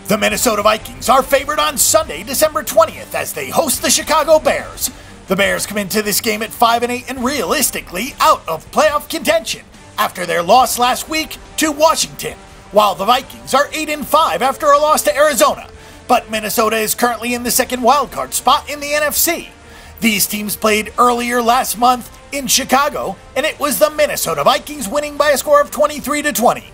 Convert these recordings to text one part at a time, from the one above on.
The Minnesota Vikings are favored on Sunday, December 20th as they host the Chicago Bears. The Bears come into this game at 5-8 and realistically out of playoff contention after their loss last week to Washington, while the Vikings are 8-5 after a loss to Arizona. But Minnesota is currently in the second wildcard spot in the NFC. These teams played earlier last month in Chicago, and it was the Minnesota Vikings winning by a score of 23-20.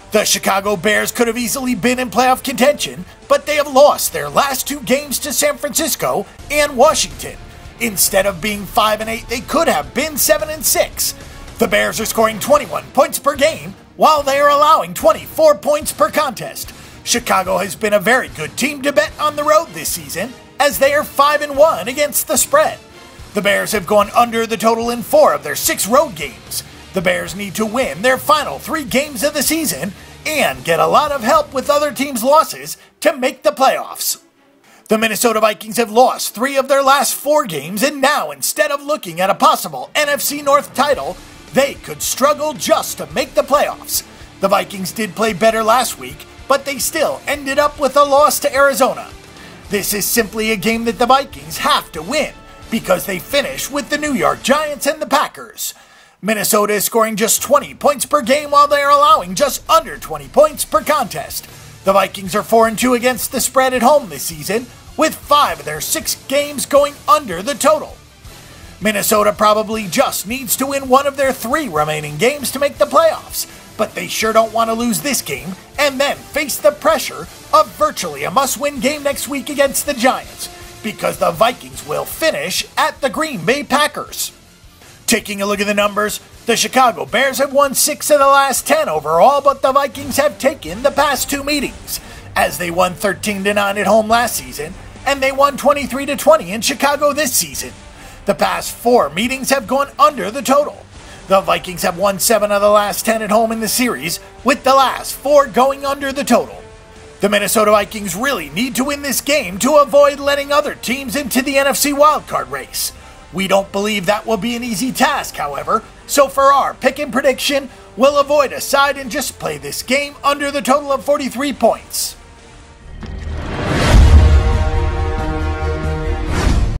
The Chicago Bears could have easily been in playoff contention, but they have lost their last two games to San Francisco and Washington. Instead of being 5-8, they could have been 7-6. The Bears are scoring 21 points per game, while they are allowing 24 points per contest. Chicago has been a very good team to bet on the road this season, as they are 5-1 against the spread. The Bears have gone under the total in 4 of their 6 road games. The Bears need to win their final 3 games of the season and get a lot of help with other teams' losses to make the playoffs. The Minnesota Vikings have lost 3 of their last 4 games, and now instead of looking at a possible NFC North title, they could struggle just to make the playoffs. The Vikings did play better last week, but they still ended up with a loss to Arizona. This is simply a game that the Vikings have to win because they finish with the New York Giants and the Packers. Minnesota is scoring just 20 points per game while they are allowing just under 20 points per contest. The Vikings are 4-2 against the spread at home this season, with 5 of their 6 games going under the total. Minnesota probably just needs to win 1 of their 3 remaining games to make the playoffs, but they sure don't want to lose this game and then face the pressure of virtually a must-win game next week against the Giants, because the Vikings will finish at the Green Bay Packers. Taking a look at the numbers, the Chicago Bears have won 6 of the last 10 overall, but the Vikings have taken the past 2 meetings, as they won 13-9 at home last season, and they won 23-20 in Chicago this season. The past 4 meetings have gone under the total. The Vikings have won 7 of the last 10 at home in the series, with the last 4 going under the total. The Minnesota Vikings really need to win this game to avoid letting other teams into the NFC wildcard race. We don't believe that will be an easy task, however, so for our pick and prediction, we'll avoid a side and just play this game under the total of 43 points.